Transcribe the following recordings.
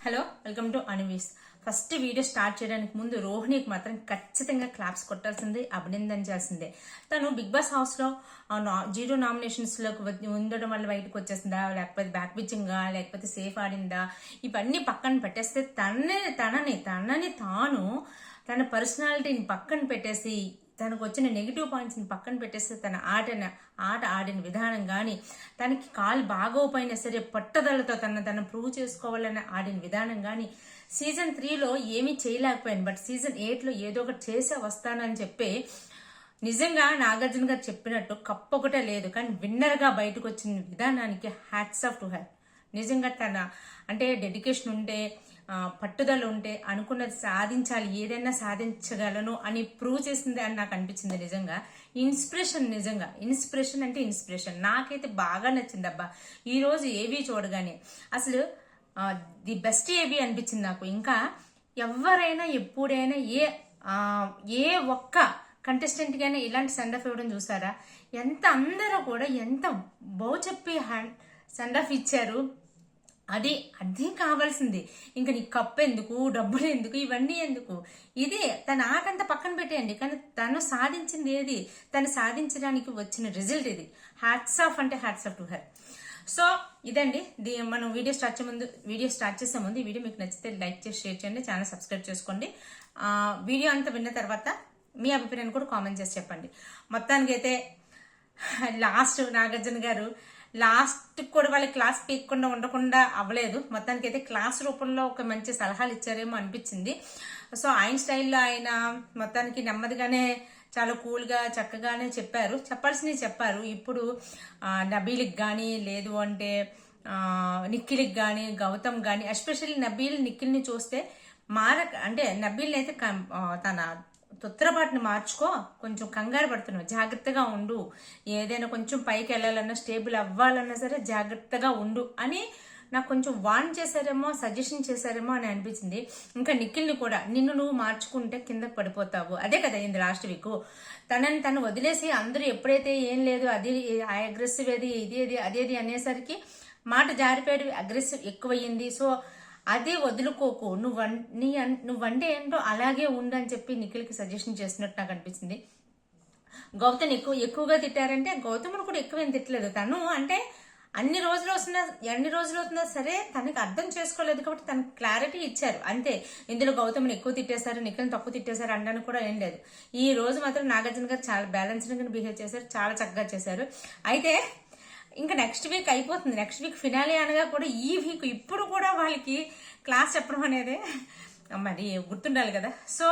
Hello, welcome to అనివీస్. First video start చేయడానికి ముందు రోహిణికి మాత్రం ఖచ్చితంగా క్లాప్స్ కొట్టాల్సిందే, అభినందించాల్సిందే. తను బిగ్ బాస్ హౌస్ లో 0 నామినేషన్స్ లోకి ఉండడం వల్ల బయటకు వచ్చేసిందా, లేకపోతే బ్యాక్ పిచ్చింగా, లేకపోతే సేఫ్ ఆడిందా, ఇవన్నీ పక్కన పెట్టేస్తే తనని తాను తన పర్సనాలిటీని పక్కన పెట్టేసి తనకు వచ్చిన నెగిటివ్ పాయింట్స్ని పక్కన పెట్టేస్తే తన ఆట ఆడిన విధానం కానీ, తనకి కాలు బాగోపోయినా సరే పట్టుదలతో తను ప్రూవ్ చేసుకోవాలని ఆడిన విధానం కానీ, సీజన్ 3లో ఏమీ చేయలేకపోయాను, బట్ సీజన్ 8లో ఏదో ఒకటి చేసే వస్తానని చెప్పి నిజంగా నాగార్జున గారు చెప్పినట్టు కప్పు ఒకటే లేదు, కానీ విన్నర్గా బయటకు వచ్చిన విధానానికి హ్యాట్స్ ఆఫ్ టు హర్. నిజంగా తన అంటే డెడికేషన్ ఉంటే, పట్టుదల ఉంటే అనుకున్నది సాధించాలి, ఏదైనా సాధించగలను అని ప్రూవ్ చేసింది అని నాకు అనిపించింది. నిజంగా ఇన్స్పిరేషన్ అంటే ఇన్స్పిరేషన్. నాకైతే బాగా నచ్చింది అబ్బా ఈరోజు ఏవి చూడగానే. అసలు ది బెస్ట్ ఏవి అనిపించింది నాకు. ఇంకా ఎవరైనా ఎప్పుడైనా ఏ ఒక్క కంటెస్టెంట్ గానే ఇలాంటి సెండ్ ఆఫ్ ఇవ్వడం చూసారా? అందరూ కూడా ఎంత చెప్పి సెండ్ ఆఫ్ ఇచ్చారు. అది కావాల్సింది. ఇంకా నీకు కప్పు ఎందుకు, డబ్బులు ఎందుకు, ఇవన్నీ ఎందుకు? ఇదే తన ఆటంతా పక్కన పెట్టేయండి, కానీ తను సాధించింది ఏది? తను సాధించడానికి వచ్చిన రిజల్ట్ ఇది. హ్యాట్స్ ఆఫ్ అంటే hats off to her. So ఇదండి మనం వీడియో స్టార్ట్ చేసే ముందు ఈ వీడియో మీకు నచ్చితే లైక్ చేసి షేర్ చేయండి, ఛానల్ సబ్స్క్రైబ్ చేసుకోండి. వీడియో అంతా విన్న తర్వాత మీ అభిప్రాయాన్ని కూడా కామెంట్ చేసి చెప్పండి. మొత్తానికి అయితే లాస్ట్ నాగార్జున గారు లాస్ట్ కూడా వాళ్ళ క్లాస్ పీక్కుండా ఉండకుండా అవ్వలేదు. మొత్తానికి అయితే క్లాస్ రూపంలో ఒక మంచి సలహాలు ఇచ్చారేమో అనిపించింది. సో ఆయన స్టైల్లో ఆయన మొత్తానికి నెమ్మదిగానే చాలా కూల్గా చక్కగానే చెప్పాల్సినవి చెప్పారు. ఇప్పుడు నబీల్కి కానీ, లేదు అంటే నిఖిల్కి కానీ, గౌతమ్ కానీ, ఎస్పెషల్లీ నిఖిల్ని చూస్తే అంటే నబీల్ని అయితే తన తొత్తరపాటుని మార్చుకో, కొంచెం కంగారు పడుతున్నావు, జాగ్రత్తగా ఉండు, ఏదైనా కొంచెం పైకి వెళ్ళాలన్నా స్టేబుల్ అవ్వాలన్నా సరే జాగ్రత్తగా ఉండు అని నాకు కొంచెం వార్న్ చేశారేమో, సజెషన్ చేశారేమో అని అనిపించింది. ఇంకా నిఖిల్ని కూడా నువ్వు మార్చుకుంటే కింద పడిపోతావు, అదే కదా అయింది లాస్ట్ వీక్. తను వదిలేసి అందరూ ఎప్పుడైతే ఏం లేదు అది అగ్రెసివ్ ఇది అదేది అనేసరికి మాట జారిపోయాడు, అగ్రెసివ్ ఎక్కువయ్యింది. సో అదే వదులుకోకు, నువ్వంటే ఏంటో అలాగే ఉండని చెప్పి నిఖిల్కి సజెషన్ చేసినట్టు నాకు అనిపించింది. గౌతమ్ ఎక్కువగా తిట్టారంటే గౌతమ్ను కూడా ఎక్కువేం తిట్టలేదు. తను అంటే ఎన్ని రోజులు అవుతున్నా సరే తనకి అర్థం చేసుకోలేదు కాబట్టి తనకు క్లారిటీ ఇచ్చారు అంతే. ఇందులో గౌతమ్ని ఎక్కువ తిట్టేశారు, నిఖిల్ని తక్కువ తిట్టేశారు అనడానికి కూడా ఏం లేదు. ఈ రోజు మాత్రం నాగార్జున గారు చాలా బ్యాలెన్స్డ్గా బిహేవ్ చేశారు, చాలా చక్కగా చేశారు. అయితే ఇంకా నెక్స్ట్ వీక్ అయిపోతుంది, నెక్స్ట్ వీక్ ఫినాలే అనగా కూడా ఈ వీక్ ఇప్పుడు కూడా వాళ్ళకి క్లాస్ చెప్పడం అనేది మరి గుర్తుండాలి కదా. సో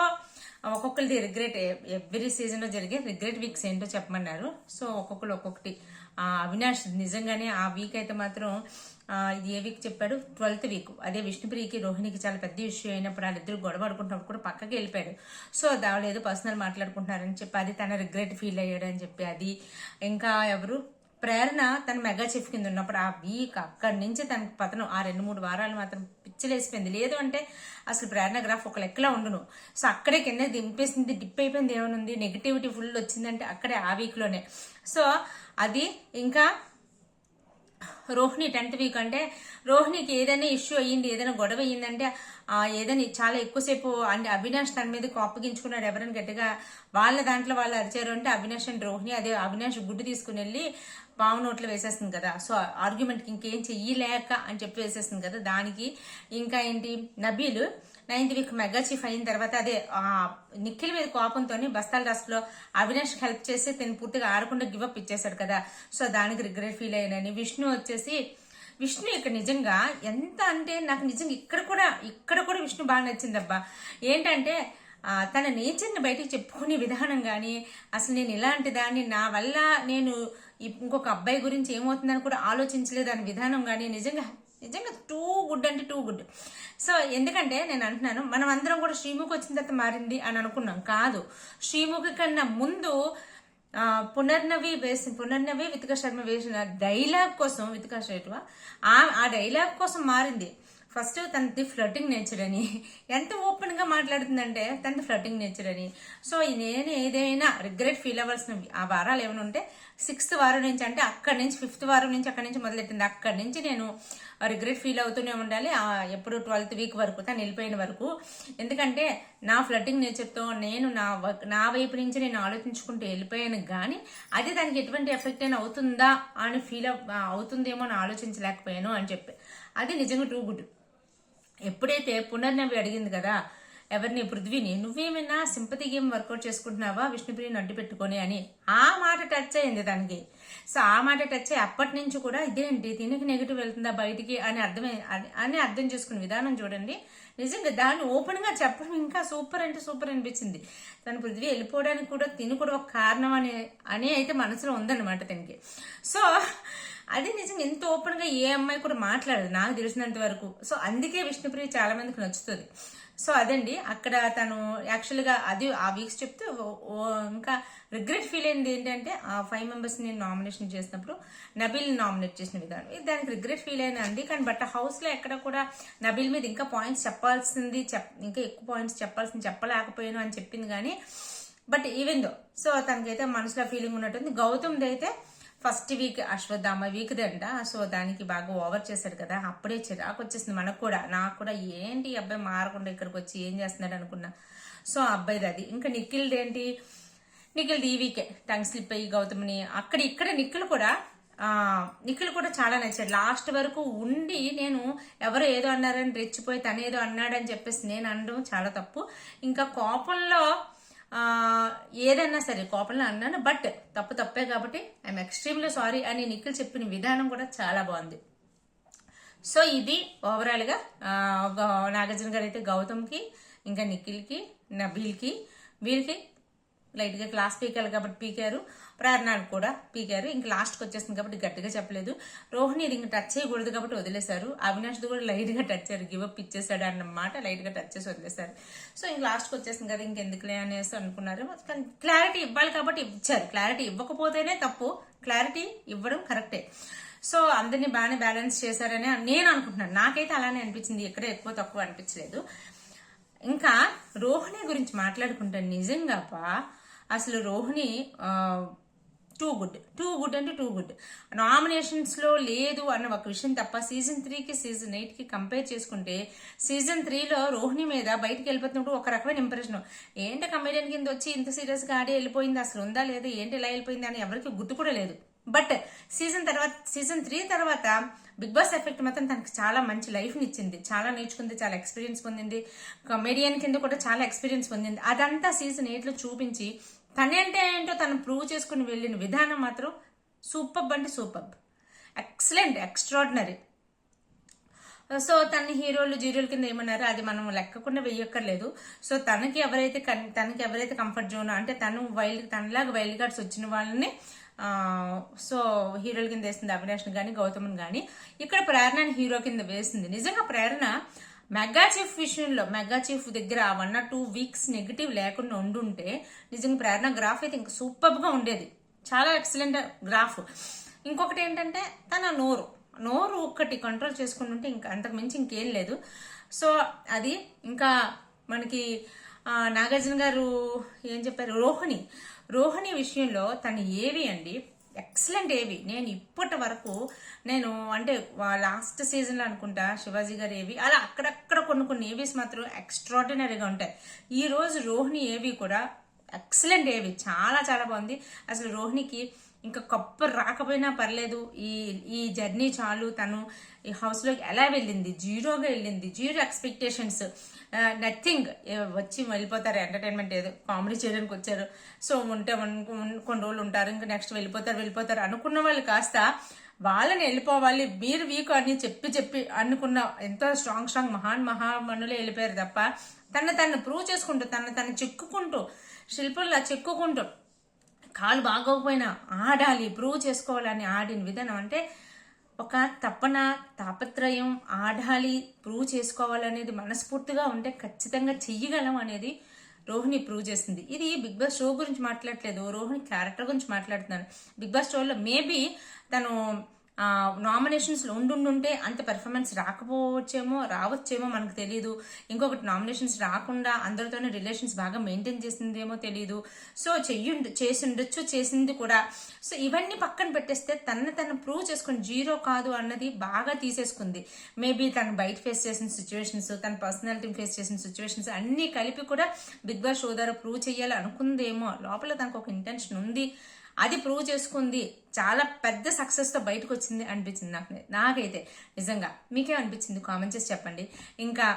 ఒక్కొక్కరిది రిగ్రెట్, ఎవ్రీ సీజన్లో జరిగే రిగ్రెట్ వీక్స్ ఏంటో చెప్పమన్నారు. సో ఒక్కొక్కరు ఒక్కొక్కటి. అవినాష్ నిజంగానే ఆ వీక్ అయితే మాత్రం ఇది ఏ వీక్ చెప్పాడు, 12th వీక్. అదే విష్ణుప్రియకి రోహిణికి చాలా పెద్ద ఇష్యూ అయినప్పుడు వాళ్ళిద్దరు గొడవ ఆడుకుంటున్నప్పుడు కూడా పక్కకి వెళ్ళిపోయాడు. సో దావలేదు పర్సనల్ మాట్లాడుకుంటున్నారని చెప్పి అది తన రిగ్రెట్ ఫీల్ అయ్యాడు అని చెప్పి అది. ఇంకా ఎవరు ప్రేరణ తన మెగా చెఫ్ కింద ఉన్నప్పుడు ఆ వీక్ అక్కడి నుంచి తనకు పతనం ఆ 2-3 వారాలు మాత్రం పిచ్చిలేసిపోయింది. లేదు అంటే అసలు ప్రేరణ గ్రాఫ్ ఒక లెక్కలా ఉండును. సో అక్కడే కింద దింపేసింది, డిప్ అయిపోయింది. ఏమనుంది నెగిటివిటీ ఫుల్ వచ్చిందంటే అక్కడే ఆ వీక్లోనే. సో అది ఇంకా రోహిణి 10th వీక్ అంటే రోహిణికి ఏదైనా ఇష్యూ అయ్యింది, ఏదైనా గొడవ అయ్యిందంటే ఏదైనా చాలా ఎక్కువసేపు అంటే అవినాష్ తన మీద కోపగించుకున్నాడు, ఎవరైనా గట్టిగా వాళ్ళ దాంట్లో వాళ్ళు అరిచారు అంటే అవినాష్ అండ్ రోహిణి అదే అవినాష్ గుడ్డు తీసుకుని వెళ్ళి పావు నోట్లో వేసేస్తుంది కదా. సో ఆర్గ్యుమెంట్కి ఇంకేం చెయ్యలేక అని చెప్పి వేసేస్తుంది కదా. దానికి ఇంకా ఏంటి Nabeel 9th week mega chief అయిన తర్వాత అదే నిఖిల్ మీద కోపంతో బస్తాల రాష్ట్రంలో అవినాష్ హెల్ప్ చేసి తను పూర్తిగా ఆడకుండా గివప్ ఇచ్చేసాడు కదా. సో దానికి రిగ్రెట్ ఫీల్ అయ్యానని. విష్ణు ఇక్కడ నిజంగా ఎంత అంటే నాకు నిజంగా ఇక్కడ కూడా విష్ణు బాగా నచ్చిందబ్బా. ఏంటంటే తన నేచర్ని బయటికి చెప్పుకునే విధానం కానీ, అసలు నేను ఇలాంటి దాన్ని నా వల్ల నేను ఇంకొక అబ్బాయి గురించి ఏమవుతుందని కూడా ఆలోచించలేదు అనే విధానం కానీ నిజంగా టూ గుడ్ అంటే టూ గుడ్. సో ఎందుకంటే నేను అంటున్నాను, మనం అందరం కూడా శ్రీముఖి వచ్చిన తర్వాత మారింది అని అనుకున్నాం. కాదు, శ్రీముఖి కన్నా ముందు పునర్నవి వితికా శర్మ వేసిన డైలాగ్ కోసం, వితికా శర్మ ఆ డైలాగ్ కోసం మారింది. ఫస్ట్ తనది ఫ్లర్టింగ్ నేచర్ అని, ఎంత ఓపెన్ గా మాట్లాడుతుందంటే తనది ఫ్లర్టింగ్ నేచర్ అని. సో నేను ఏదైనా రిగ్రెట్ ఫీల్ అవ్వాల్సిన ఆ వారాలు ఏమైనా ఉంటే 6th వారం నుంచి, అంటే అక్కడి నుంచి 5th వారం నుంచి అక్కడి నుంచి మొదలెట్టింది. అక్కడి నుంచి నేను రిగ్రెట్ ఫీల్ అవుతూనే ఉండాలి ఎప్పుడు 12th వీక్ వరకు, తను వెళ్ళిపోయిన వరకు. ఎందుకంటే నా ఫ్లర్టింగ్ నేచర్తో నేను నా వైపు నుంచి నేను ఆలోచించుకుంటూ వెళ్ళిపోయాను, కానీ అది దానికి ఎటువంటి ఎఫెక్ట్ అయినా అవుతుందా అని అవుతుందేమో అని ఆలోచించలేకపోయాను అని చెప్పి. అది నిజంగా టూ గుడ్. ఎప్పుడైతే పునర్నవి అడిగింది కదా ఎవరిని, పృథ్వీని, నువ్వేమైనా సింపతి గేమ్ వర్కౌట్ చేసుకుంటున్నావా విష్ణుప్రియని అడ్డు పెట్టుకొని అని, ఆ మాట టచ్ అయింది దానికి. సో ఆ మాట టచ్ అయ్యి అప్పటి నుంచి కూడా ఇదేంటి దీనికి నెగిటివ్ వెళ్తుందా బయటికి అని అర్థం చేసుకునే విధానం చూడండి. నిజంగా దాన్ని ఓపెన్ గా చెప్పడం ఇంకా సూపర్ అంటే సూపర్ అనిపించింది. తన పృథ్వీ వెళ్ళిపోవడానికి కూడా తిని కూడా ఒక కారణం అని అయితే మనసులో ఉందన్నమాట తనకి. సో అది నిజంగా ఎంత ఓపెన్ గా ఏ అమ్మాయి కూడా మాట్లాడదు నాకు తెలిసినంత వరకు. సో అందుకే విష్ణుప్రియ చాలా మందికి నచ్చుతుంది. సో అదండి అక్కడ తను యాక్చువల్గా అది ఆ వీక్స్ చెప్తే ఇంకా రిగ్రెట్ ఫీల్ అయింది ఏంటంటే ఆ 5 members నేను నామినేషన్ చేసినప్పుడు నబీల్ని నామినేట్ చేసిన విధానం, దానికి రిగ్రెట్ ఫీల్ అయినా అండి. కానీ బట్ హౌస్ లో ఎక్కడ కూడా నబీల్ మీద ఇంకా పాయింట్స్ చెప్పాల్సింది ఇంకా ఎక్కువ పాయింట్స్ చెప్పలేకపోయాను అని చెప్పింది. కానీ బట్ ఈవెన్ దో సో తనకైతే మనసులో ఫీలింగ్ ఉన్నట్టుంది. గౌతమ్ది అయితే ఫస్ట్ వీక్ అశ్వత్థామ వీక్ది అంట. సో దానికి బాగా ఓవర్ చేశాడు కదా, అప్పుడే చిరాకు వచ్చేసింది మనకు కూడా, నాకు కూడా ఏంటి అబ్బాయి మారకుండా ఇక్కడికి వచ్చి ఏం చేస్తున్నాడు అనుకున్నా. సో అబ్బాయిది అది. ఇంకా నిఖిల్ది ఏంటి, నిఖిల్ది ఈ వీకే టంగ్ స్లిప్ అయ్యి గౌతమ్ని ఇక్కడ నిఖిల్ కూడా చాలా నచ్చాడు. లాస్ట్ వరకు ఉండి నేను ఎవరో ఏదో అన్నారని రెచ్చిపోయి తనేదో అన్నాడని చెప్పేసి నేను అనడం చాలా తప్పు. ఇంకా కోపంలో ఏదన్నా సరే కోపంలో అన్నాను, బట్ తప్పే కాబట్టి ఐఎమ్ ఎక్స్ట్రీమ్లీ సారీ అని నిఖిల్ చెప్పిన విధానం కూడా చాలా బాగుంది. సో ఇది ఓవరాల్ గా నాగార్జున గారు అయితే గౌతమ్కి, ఇంకా నిఖిల్కి, నబీల్కి, వీరికి లైట్ గా క్లాస్ పీకాలి కాబట్టి పీకారు, ప్రేరణకు కూడా పీకారు. ఇంక లాస్ట్కి వచ్చేసింది కాబట్టి గట్టిగా చెప్పలేదు. రోహిణి ఇది ఇంకా టచ్ చేయకూడదు కాబట్టి వదిలేశారు. అవినాష్ది కూడా లైట్ గా టచ్ అయ్యారు, గివప్ ఇచ్చేసాడు అన్నమాట, లైట్ గా టచ్ చేసి వదిలేశారు. సో ఇంక లాస్ట్కి వచ్చేసింది కదా ఇంకెందుకులే అనేసి అనుకున్నారు. కానీ క్లారిటీ ఇవ్వాలి కాబట్టి ఇచ్చారు. క్లారిటీ ఇవ్వకపోతేనే తప్పు, క్లారిటీ ఇవ్వడం కరెక్టే. సో అందరినీ బాగానే బ్యాలెన్స్ చేశారని నేను అనుకుంటున్నాను. నాకైతే అలానే అనిపించింది, ఎక్కడ ఎక్కువ తక్కువ అనిపించలేదు. ఇంకా రోహిణి గురించి మాట్లాడుకుంటాను. నిజంగా అసలు రోహిణి టూ గుడ్ అంటే టూ గుడ్. నామినేషన్స్ లో లేదు అన్న ఒక విషయం తప్ప సీజన్ 3కి సీజన్ 8కి కంపేర్ చేసుకుంటే సీజన్ 3లో రోహిణి మీద బయటకు వెళ్ళిపోతున్నప్పుడు ఒక రకమైన ఇంప్రెషన్, ఏంటి కమెడియన్ కింద వచ్చి ఇంత సీరియస్ గా ఆడి వెళ్ళిపోయింది, అసలు ఉందా లేదా, ఏంటి ఇలా వెళ్ళిపోయింది అని ఎవరికి గుర్తు కూడా లేదు. బట్ సీజన్ 3 తర్వాత బిగ్ బాస్ ఎఫెక్ట్ మాత్రం తనకి చాలా మంచి లైఫ్ ఇచ్చింది, చాలా నేర్చుకుంది, చాలా ఎక్స్పీరియన్స్ పొందింది, కమెడియన్ కింద కూడా చాలా ఎక్స్పీరియన్స్ పొందింది. అదంతా సీజన్ 8లో చూపించి తనంటే ఏంటో తను ప్రూవ్ చేసుకుని వెళ్ళిన విధానం మాత్రం సూపర్ అంటే సూపర్, ఎక్సలెంట్, ఎక్స్ట్రాడినరీ. సో తన హీరోలు జీరోల కింద ఏమన్నారో అది మనం లెక్కకుండా వెయ్యక్కర్లేదు. సో తనకి ఎవరైతే కంఫర్ట్ జోన్ అంటే తనలాగా వైల్డ్ కార్డ్స్ వచ్చిన వాళ్ళని సో హీరోల కింద వేసింది అవినాష్ని కానీ గౌతమ్ని కానీ. ఇక్కడ ప్రేరణని హీరో కింద వేసింది. నిజంగా ప్రేరణ మెగా చీఫ్ విషయంలో మెగా చీఫ్ దగ్గర 1 or 2 weeks నెగిటివ్ లేకుండా ఉండుంటే నిజంగా ప్రేరణ గ్రాఫ్ అయితే ఇంకా సూపర్ గా ఉండేది, చాలా ఎక్సలెంట్ గ్రాఫ్. ఇంకొకటి ఏంటంటే తన నోరు ఒక్కటి కంట్రోల్ చేసుకుంటుంటే ఇంకా అంతకు మించి ఇంకేం లేదు. సో అది ఇంకా మనకి నాగార్జున గారు ఏం చెప్పారు, రోహిణి విషయంలో తను ఏవి అండి ఎక్సలెంట్ ఏవి. నేను ఇప్పటి వరకు అంటే లాస్ట్ సీజన్ లో అనుకుంటా శివాజీ గారు ఏవి అలా అక్కడక్కడ కొన్ని ఏవీస్ మాత్రం ఎక్స్ట్రాడినరీగా ఉంటాయి. ఈ రోజు రోహిణి ఏవి కూడా ఎక్సలెంట్ ఏవి, చాలా చాలా బాగుంది. అసలు రోహిణికి ఇంకా కప్పు రాకపోయినా పర్లేదు, ఈ జర్నీ చాలు. తను ఈ హౌస్ లోకి ఎలా వెళ్ళింది, జీరోగా వెళ్ళింది, జీరో ఎక్స్పెక్టేషన్స్, నథింగ్. వచ్చి వెళ్ళిపోతారు, ఎంటర్టైన్మెంట్ ఏదో కామెడీ చేయడానికి వచ్చారు, సో ఉంటే కొన్ని రోజులు ఉంటారు, ఇంకా నెక్స్ట్ వెళ్ళిపోతారు అనుకున్న వాళ్ళు కాస్త వాళ్ళని వెళ్ళిపోవాలి మీరు వీక్ అని చెప్పి అనుకున్న ఎంతో స్ట్రాంగ్ మహామనులే వెళ్ళిపోయారు తప్ప తను ప్రూవ్ చేసుకుంటూ తను చెక్కుకుంటూ శిల్పుల్లా చెక్కుకుంటూ కాలు బాగోకపోయినా ఆడాలి, ప్రూవ్ చేసుకోవాలని ఆడిన విధానం అంటే ఒక తాపత్రయం, ఆడాలి, ప్రూవ్ చేసుకోవాలనేది మనస్ఫూర్తిగా ఉంటే ఖచ్చితంగా చెయ్యగలం అనేది రోహిణి ప్రూవ్ చేస్తుంది. ఇది బిగ్ బాస్ షో గురించి మాట్లాడట్లేదు, రోహిణి క్యారెక్టర్ గురించి మాట్లాడుతున్నాను. బిగ్ బాస్ షోలో మేబీ తను నామినేషన్స్లో ఉండుంటే అంత పెర్ఫార్మెన్స్ రావచ్చేమో మనకు తెలియదు. ఇంకొకటి నామినేషన్స్ రాకుండా అందరితోనే రిలేషన్స్ బాగా మెయింటైన్ చేసిందేమో తెలియదు. సో చేసింది కూడా. సో ఇవన్నీ పక్కన పెట్టేస్తే తను ప్రూవ్ చేసుకుని జీరో కాదు అన్నది బాగా తీసేసుకుంది. మేబీ తను బయట ఫేస్ చేసిన సిచ్యువేషన్స్, తన పర్సనాలిటీ ఫేస్ చేసిన సిచ్యువేషన్స్ అన్ని కలిపి కూడా బిగ్ బాస్ షో ద్వారా ప్రూవ్ చేయాలి అనుకుందేమో. లోపల తనకు ఒక ఇంటెన్షన్ ఉంది, అది ప్రూవ్ చేసుకుంది. చాలా పెద్ద సక్సెస్ తో బయటకు వచ్చింది అనిపించింది నాకైతే నిజంగా. మీకేమనిపించింది కామెంట్ చేసి చెప్పండి. ఇంకా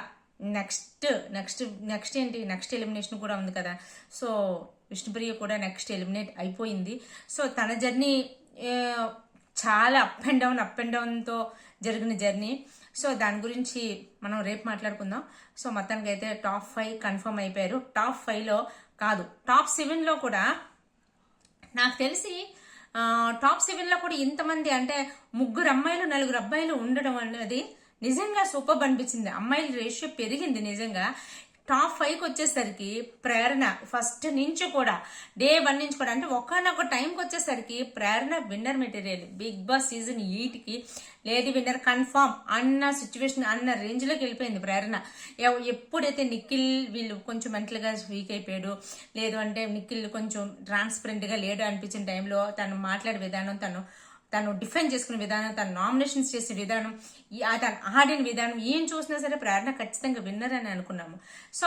నెక్స్ట్ ఏంటి, నెక్స్ట్ ఎలిమినేషన్ కూడా ఉంది కదా. సో విష్ణుప్రియ కూడా నెక్స్ట్ ఎలిమినేట్ అయిపోయింది. సో తన జర్నీ చాలా అప్ అండ్ డౌన్తో జరిగిన జర్నీ. సో దాని గురించి మనం రేపు మాట్లాడుకుందాం. సో మొత్తానికి అయితే టాప్ 5 కన్ఫర్మ్ అయిపోయారు. టాప్ 5లో కాదు, టాప్ 7లో కూడా నాకు తెలిసి టాప్ 7లో కూడా ఇంతమంది అంటే 3 అమ్మాయిలు 4 అబ్బాయిలు ఉండడం అనేది నిజంగా సూపర్ అనిపించింది. అమ్మాయిల రేషియో పెరిగింది నిజంగా. టాప్ 5కి వచ్చేసరికి ప్రేరణ ఫస్ట్ నుంచి కూడా డే 1 నుంచి కూడా అంటే ఒకనొక టైంకి వచ్చేసరికి Prerana winner material. Bigg Boss season 8కి లేడీ విన్నర్ కన్ఫర్మ్ అన్న సిచ్యువేషన్, అన్న రేంజ్లోకి వెళ్ళిపోయింది ప్రేరణ. ఎప్పుడైతే నిఖిల్ వీళ్ళు కొంచెం మెంటల్గా వీక్ అయిపోయాడు, లేదు అంటే నిఖిల్ కొంచెం ట్రాన్స్పరెంట్గా లేడు అనిపించిన టైంలో తను మాట్లాడే విధానం, తను డిఫెండ్ చేసుకునే విధానం, తను నామినేషన్స్ చేసే విధానం, తను ఆడిన విధానం ఏం చూసినా సరే ప్రేరణ ఖచ్చితంగా విన్నర్ అని అనుకున్నాము. సో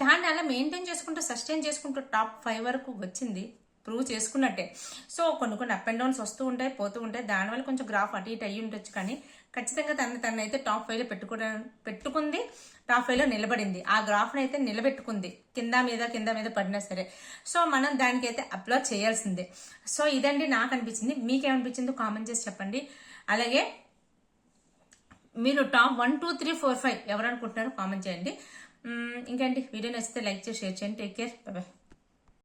దాన్ని అలా మెయింటైన్ చేసుకుంటూ సస్టైన్ చేసుకుంటూ టాప్ 5 వరకు వచ్చింది, ప్రూవ్ చేసుకున్నట్టే. సో కొన్ని అప్ అండ్ డౌన్స్ వస్తూ ఉంటాయి, పోతూ ఉంటాయి. దానివల్ల కొంచెం గ్రాఫ్ అటు ఇటు అయ్యి ఉండొచ్చు, కానీ ఖచ్చితంగా తనైతే టాప్ 5లో పెట్టుకుంది. టాప్ 5లో నిలబడింది. ఆ గ్రాఫ్ని అయితే నిలబెట్టుకుంది, కింద మీద పడినా సరే. సో మనం దానికైతే అప్లోడ్ చేయాల్సిందే. సో ఇదండి నాకు అనిపించింది. మీకేమనిపించిందో కామెంట్ చేసి చెప్పండి. అలాగే మీరు టాప్ 1, 2, 3, 4, 5 ఎవరు అనుకుంటున్నారో కామెంట్ చేయండి. ఇంకేంటి, వీడియో నచ్చితే లైక్ చేసి షేర్ చేయండి. Take care, by by.